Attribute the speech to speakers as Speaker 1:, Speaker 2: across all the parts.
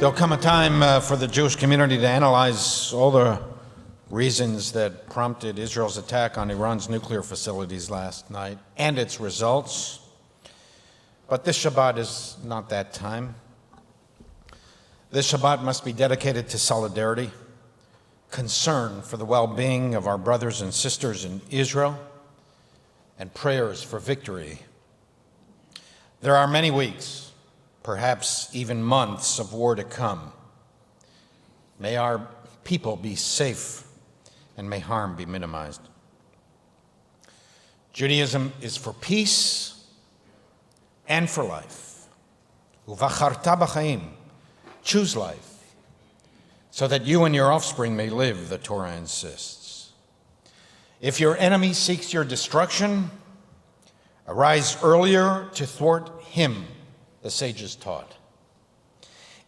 Speaker 1: There'll come a time for the Jewish community to analyze all the reasons that prompted Israel's attack on Iran's nuclear facilities last night and its results. But this Shabbat is not that time. This Shabbat must be dedicated to solidarity, concern for the well-being of our brothers and sisters in Israel, and prayers for victory. There are many weeks, perhaps even months of war to come. May our people be safe and may harm be minimized. Judaism is for peace and for life. Uvacharta b'chaim, choose life, so that you and your offspring may live, the Torah insists. If your enemy seeks your destruction, arise earlier to thwart him, the sages taught.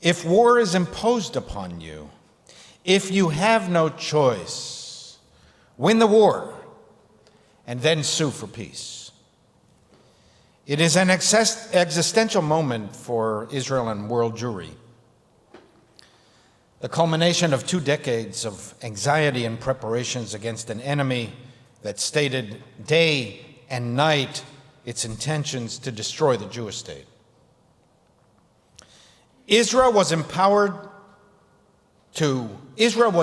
Speaker 1: If war is imposed upon you, if you have no choice, win the war and then sue for peace. It is an existential moment for Israel and world Jewry. The culmination of 2 decades of anxiety and preparations against an enemy that stated day and night its intentions to destroy the Jewish state. Israel was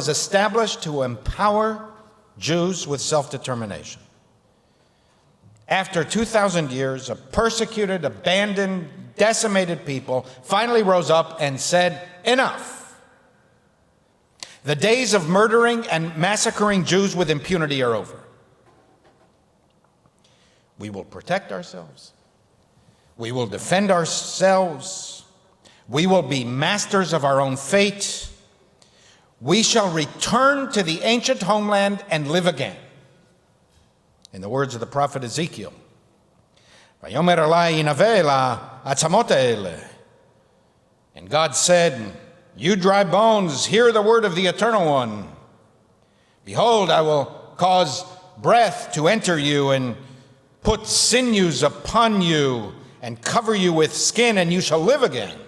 Speaker 1: established to empower Jews with self-determination. After 2,000 years, a persecuted, abandoned, decimated people finally rose up and said, enough. The days of murdering and massacring Jews with impunity are over. We will protect ourselves. We will defend ourselves. We will be masters of our own fate. We shall return to the ancient homeland and live again. In the words of the prophet Ezekiel, "Vayomer Elai yinaveh la'atzamot ha'eleh." And God said, "You dry bones, hear the word of the Eternal One. Behold, I will cause breath to enter you and put sinews upon you and cover you with skin, and you shall live again.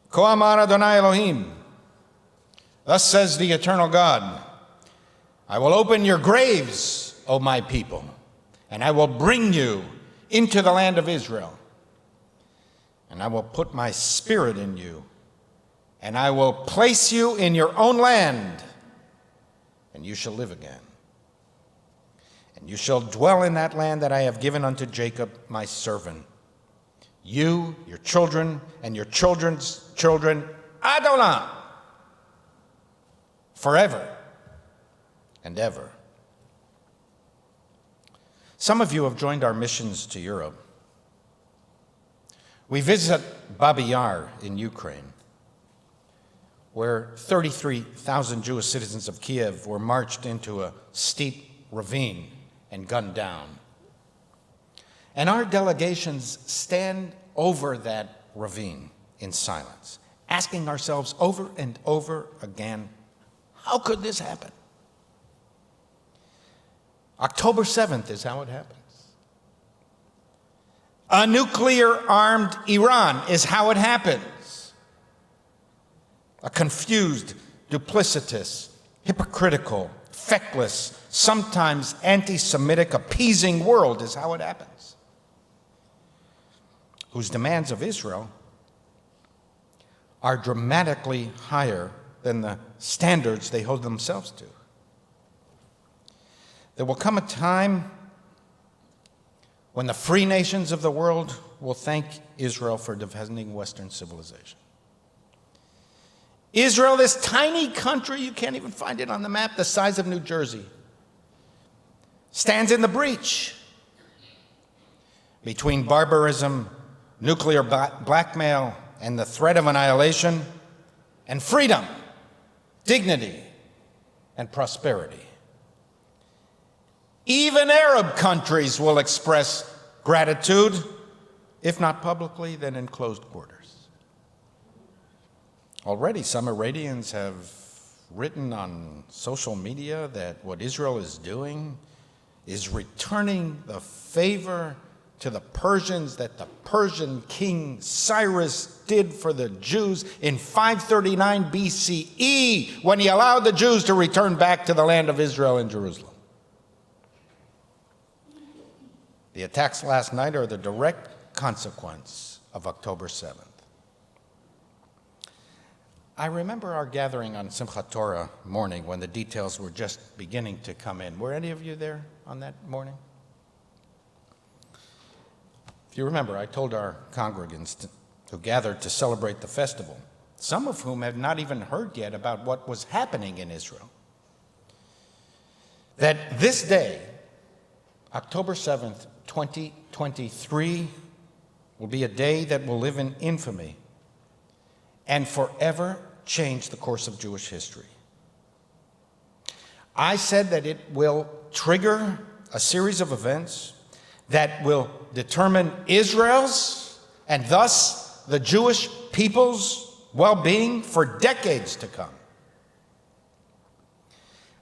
Speaker 1: Ko amar Adonai Elohim. Thus says the eternal God, I will open your graves, O my people, and I will bring you into the land of Israel. And I will put my spirit in you, and I will place you in your own land, and you shall live again. And you shall dwell in that land that I have given unto Jacob, my servant. You, your children, and your children's children, ad olam, forever and ever." Some of you have joined our missions to Europe. We visit Babi Yar in Ukraine, where 33,000 Jewish citizens of Kiev were marched into a steep ravine and gunned down. And our delegations stand over that ravine in silence, asking ourselves over and over again, how could this happen? October 7th is how it happens. A nuclear-armed Iran is how it happens. A confused, duplicitous, hypocritical, feckless, sometimes anti-Semitic, appeasing world is how it happens, whose demands of Israel are dramatically higher than the standards they hold themselves to. There will come a time when the free nations of the world will thank Israel for defending Western civilization. Israel, this tiny country, you can't even find it on the map, the size of New Jersey, stands in the breach between barbarism, nuclear blackmail, and the threat of annihilation, and freedom, dignity, and prosperity. Even Arab countries will express gratitude, if not publicly, then in closed quarters. Already, some Iranians have written on social media that what Israel is doing is returning the favor to the Persians that the Persian king Cyrus did for the Jews in 539 BCE when he allowed the Jews to return back to the land of Israel and Jerusalem. The attacks last night are the direct consequence of October 7th. I remember our gathering on Simchat Torah morning when the details were just beginning to come in. Were any of you there on that morning? If you remember, I told our congregants who gathered to celebrate the festival, some of whom had not even heard yet about what was happening in Israel, that this day, October 7th, 2023, will be a day that will live in infamy and forever change the course of Jewish history. I said that it will trigger a series of events that will determine Israel's and thus the Jewish people's well-being for decades to come.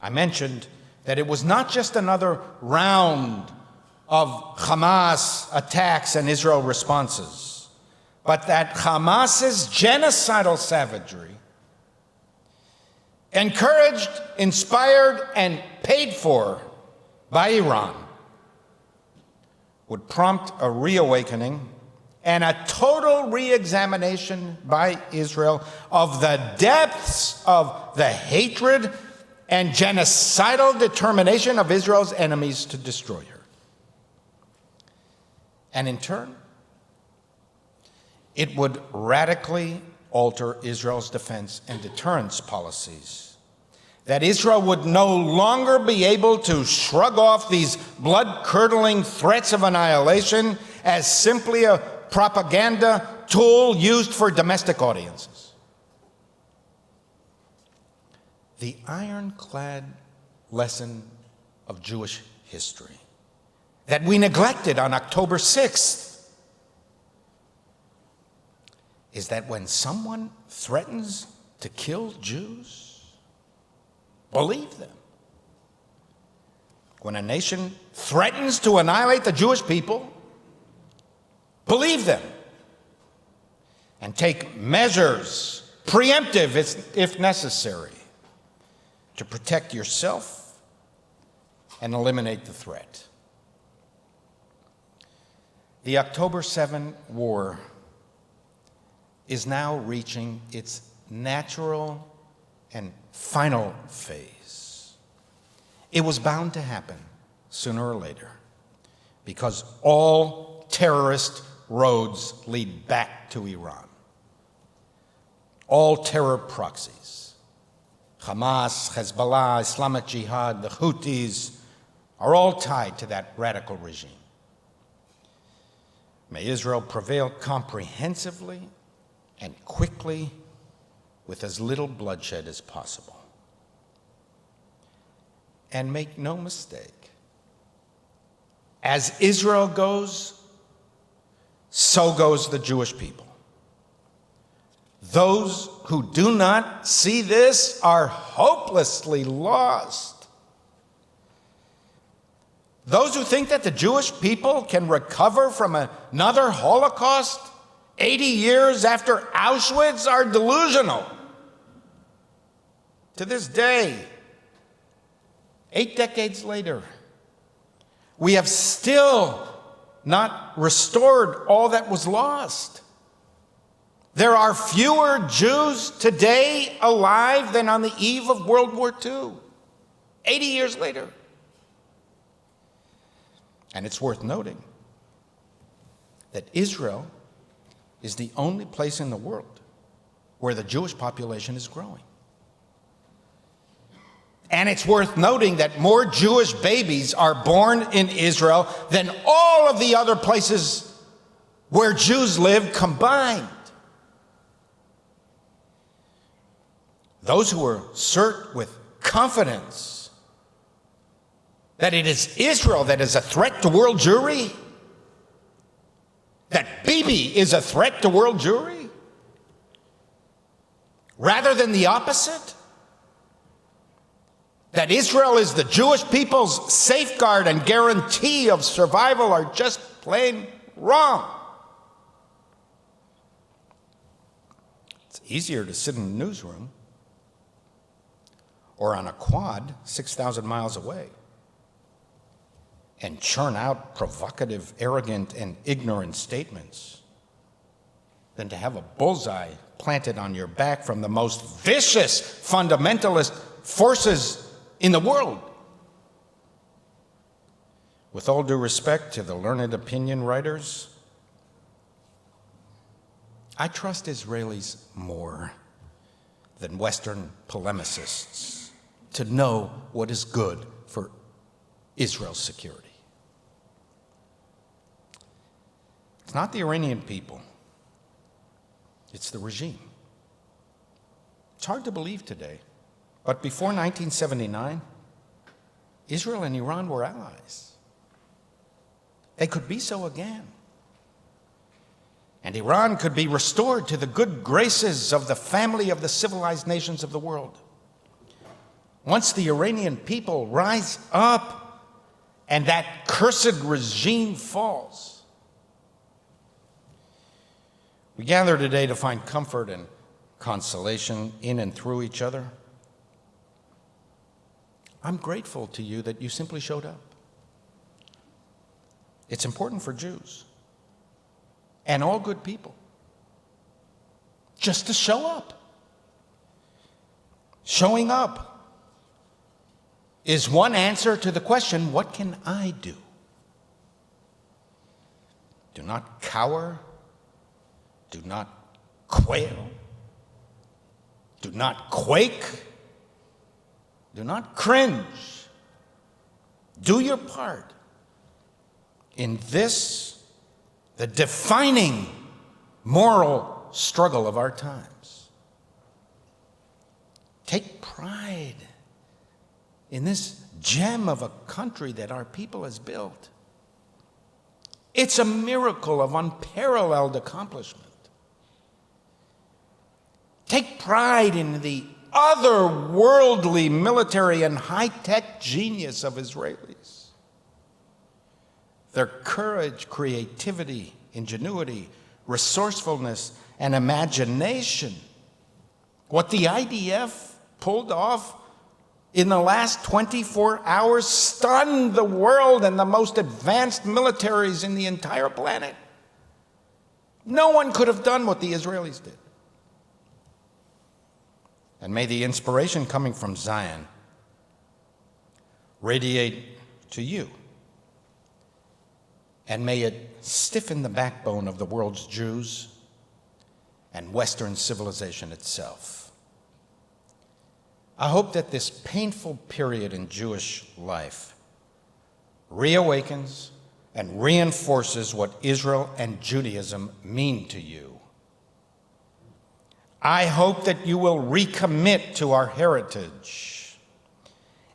Speaker 1: I mentioned that it was not just another round of Hamas attacks and Israel responses, but that Hamas's genocidal savagery, encouraged, inspired, and paid for by Iran, would prompt a reawakening and a total re-examination by Israel of the depths of the hatred and genocidal determination of Israel's enemies to destroy her. And in turn, it would radically alter Israel's defense and deterrence policies, that Israel would no longer be able to shrug off these blood-curdling threats of annihilation as simply a propaganda tool used for domestic audiences. The ironclad lesson of Jewish history that we neglected on October 6th is that when someone threatens to kill Jews, believe them. When a nation threatens to annihilate the Jewish people, believe them. And take measures, preemptive if necessary, to protect yourself and eliminate the threat. The October 7 war is now reaching its natural and final phase. It was bound to happen sooner or later because all terrorist roads lead back to Iran. All terror proxies, Hamas, Hezbollah, Islamic Jihad, the Houthis, are all tied to that radical regime. May Israel prevail comprehensively and quickly with as little bloodshed as possible. And make no mistake, as Israel goes, so goes the Jewish people. Those who do not see this are hopelessly lost. Those who think that the Jewish people can recover from another Holocaust 80 years after Auschwitz are delusional. To this day, 8 decades later, we have still not restored all that was lost. There are fewer Jews today alive than on the eve of World War II, 80 years later. And it's worth noting that Israel is the only place in the world where the Jewish population is growing. And it's worth noting that more Jewish babies are born in Israel than all of the other places where Jews live combined. Those who assert with confidence that it is Israel that is a threat to world Jewry, that Bibi is a threat to world Jewry, rather than the opposite, that Israel is the Jewish people's safeguard and guarantee of survival are just plain wrong. It's easier to sit in a newsroom or on a quad 6,000 miles away and churn out provocative, arrogant, and ignorant statements than to have a bullseye planted on your back from the most vicious fundamentalist forces in the world. With all due respect to the learned opinion writers, I trust Israelis more than Western polemicists to know what is good for Israel's security. It's not the Iranian people, it's the regime. It's hard to believe today, but before 1979, Israel and Iran were allies. They could be so again. And Iran could be restored to the good graces of the family of the civilized nations of the world. Once the Iranian people rise up and that cursed regime falls. We gather today to find comfort and consolation in and through each other. I'm grateful to you that you simply showed up. It's important for Jews and all good people just to show up. Showing up is one answer to the question, what can I do? Do not cower. Do not quail. Do not quake. Do not cringe. Do your part in this, the defining moral struggle of our times. Take pride in this gem of a country that our people has built. It's a miracle of unparalleled accomplishment. Take pride in the otherworldly military and high-tech genius of Israelis. Their courage, creativity, ingenuity, resourcefulness, and imagination. What the IDF pulled off in the last 24 hours stunned the world and the most advanced militaries in the entire planet. No one could have done what the Israelis did. And may the inspiration coming from Zion radiate to you. And may it stiffen the backbone of the world's Jews and Western civilization itself. I hope that this painful period in Jewish life reawakens and reinforces what Israel and Judaism mean to you. I hope that you will recommit to our heritage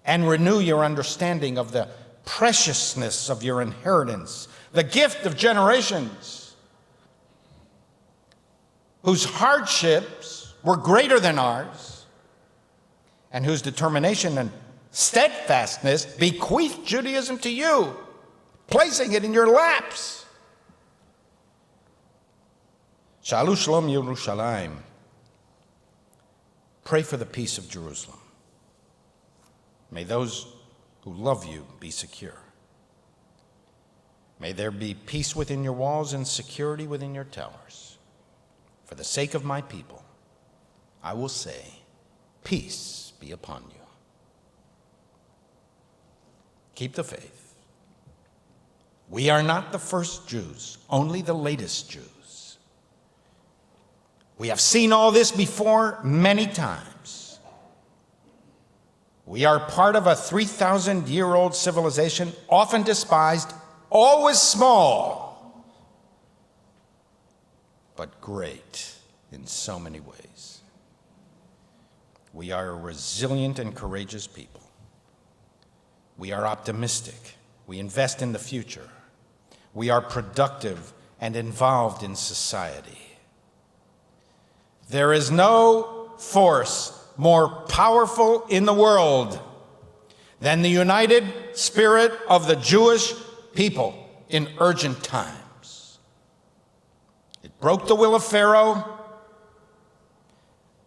Speaker 1: and renew your understanding of the preciousness of your inheritance, the gift of generations whose hardships were greater than ours and whose determination and steadfastness bequeathed Judaism to you, placing it in your laps. Shalu Shalom Yerushalayim. Pray for the peace of Jerusalem. May those who love you be secure. May there be peace within your walls and security within your towers. For the sake of my people, I will say, peace be upon you. Keep the faith. We are not the first Jews, only the latest Jews. We have seen all this before many times. We are part of a 3,000-year-old civilization, often despised, always small, but great in so many ways. We are a resilient and courageous people. We are optimistic. We invest in the future. We are productive and involved in society. There is no force more powerful in the world than the united spirit of the Jewish people in urgent times. It broke the will of Pharaoh,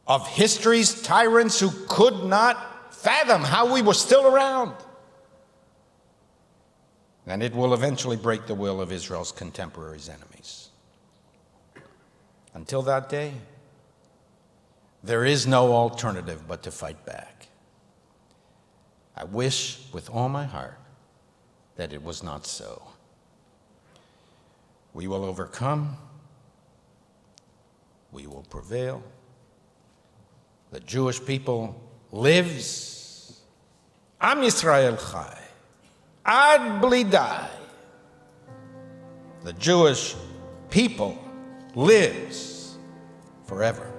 Speaker 1: of history's tyrants who could not fathom how we were still around. And it will eventually break the will of Israel's contemporaries' enemies. Until that day, there is no alternative but to fight back. I wish with all my heart that it was not so. We will overcome. We will prevail. The Jewish people lives. Am Yisrael Chai. Ad bli dai. The Jewish people lives forever.